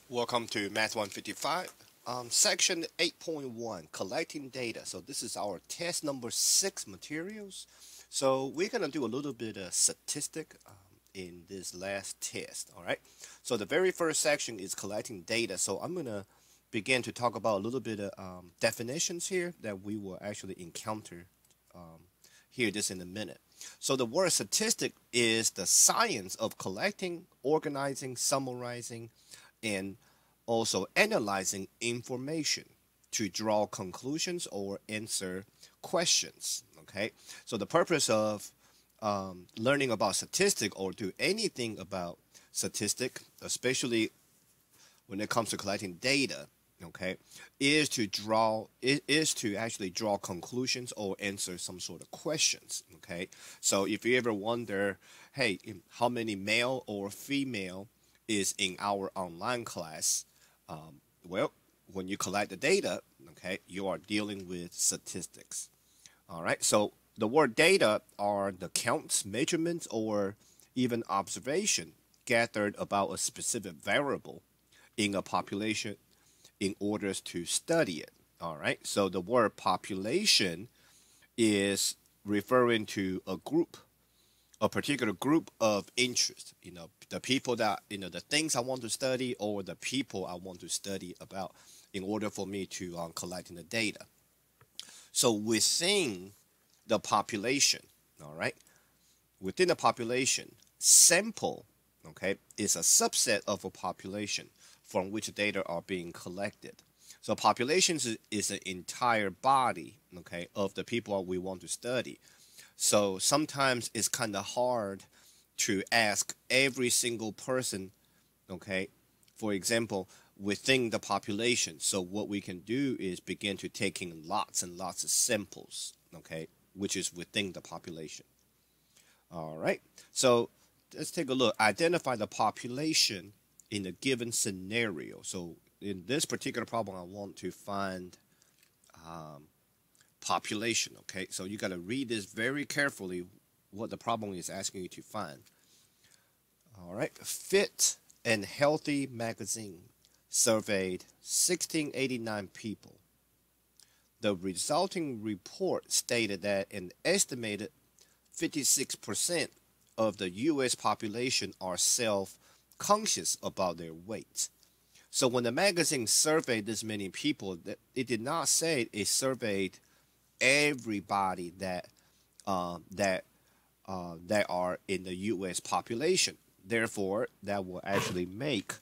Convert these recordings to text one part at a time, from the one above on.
Welcome to Math 155, section 8.1, collecting data. So this is our test number 6 materials. So we're going to do a little bit of statistic in this last test, all right? So the very first section is collecting data. So I'm going to begin to talk about a little bit of definitions here that we will actually encounter here just in a minute. So the word statistic is the science of collecting, organizing, summarizing, and also analyzing information to draw conclusions or answer questions. Okay, so the purpose of learning about statistic or do anything about statistic, especially when it comes to collecting data, okay, is to actually draw conclusions or answer some sort of questions. Okay, so if you ever wonder, hey, how many male or female is in our online class, well, when you collect the data, okay, you are dealing with statistics. All right, so the word data are the counts, measurements, or even observation gathered about a specific variable in a population in order to study it. All right, so the word population is referring to a group, a particular group of interest, the people that, the things I want to study or the people I want to study about in order for me to collecting the data. So within the population, all right, within the population, sample, okay, is a subset of a population from which data are being collected. So populations is an entire body, okay, of the people we want to study. So sometimes it's kind of hard to ask every single person, okay, for example, within the population. So what we can do is begin to taking lots and lots of samples, okay, which is within the population. All right. So let's take a look. Identify the population in a given scenario. So in this particular problem, I want to find population. Okay, so you got to read this very carefully what the problem is asking you to find. All right, Fit and Healthy magazine surveyed 1689 people. The resulting report stated that an estimated 56% of the U.S. population are self-conscious about their weight. So when the magazine surveyed this many people, it did not say it surveyed everybody that are in the U.S. population. Therefore, that will actually make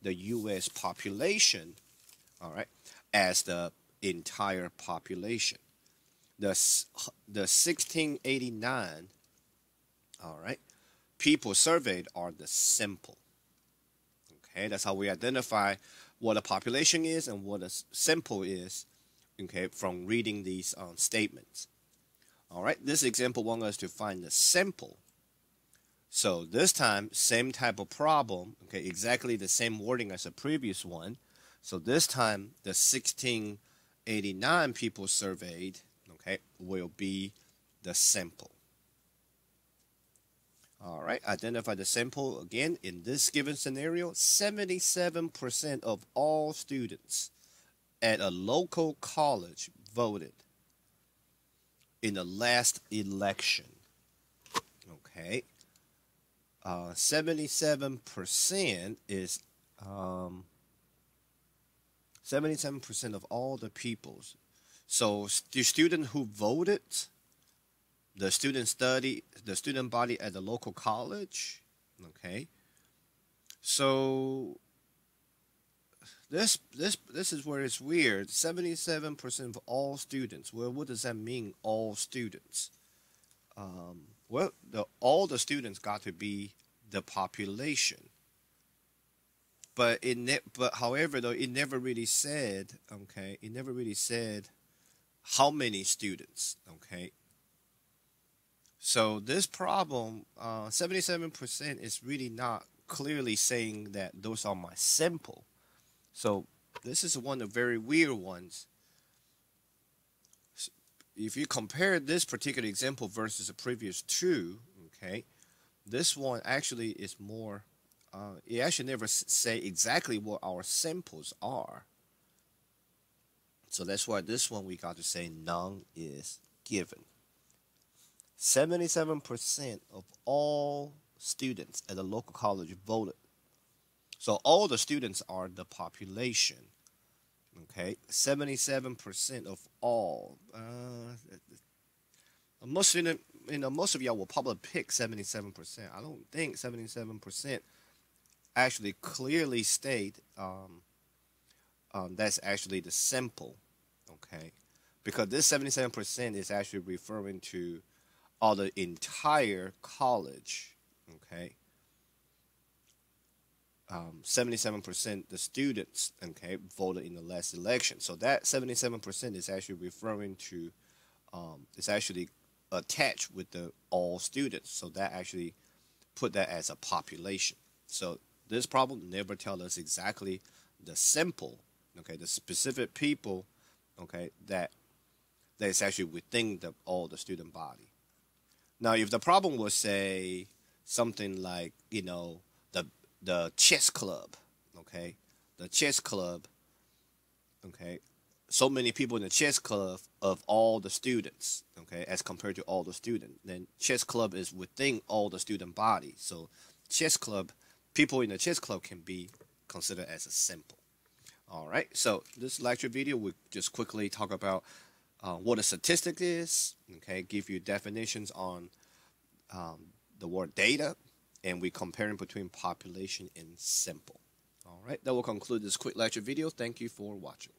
the U.S. population, all right, as the entire population. The 1689, all right, people surveyed are the sample. Okay, that's how we identify what a population is and what a sample is. Okay, from reading these statements. All right, this example wants us to find the sample. So this time, same type of problem, okay, exactly the same wording as the previous one. So this time, the 1689 people surveyed, okay, will be the sample. All right, identify the sample again. In this given scenario, 77% of all students at a local college voted in the last election. Okay. 77% is 77% of all the peoples. So the student who voted, the student body at the local college. Okay. So this is where it's weird. 77% of all students. Well, what does that mean? All students. Well, all the students got to be the population. But however, though, it never really said. Okay, it never really said how many students. Okay. So this problem, 77% is really not clearly saying that those are my sample. So this is one of the very weird ones. If you compare this particular example versus the previous two, okay, this one actually is more it actually never say exactly what our samples are. So that's why this one we got to say none is given. 77% of all students at the local college voted. So all the students are the population. Okay, 77% of all. Most student, most of y'all will probably pick 77%. I don't think 77% actually clearly state that's actually the sample. Okay, because this 77% is actually referring to all the entire college. Okay, 77% the students, okay, voted in the last election. So that 77% is actually referring to, it's actually attached with the all students. So that actually put that as a population. So this problem never tell us exactly the sample, okay, the specific people, okay, that is actually within all the student body. Now, if the problem was say something like, the chess club, okay, the chess club, okay, so many people in the chess club of all the students, okay, as compared to all the students, then chess club is within all the student body. So chess club, people in the chess club can be considered as a sample. All right, so this lecture video will just quickly talk about what a statistic is, okay, give you definitions on the word data, and we comparing between population and sample. All right, that will conclude this quick lecture video. Thank you for watching.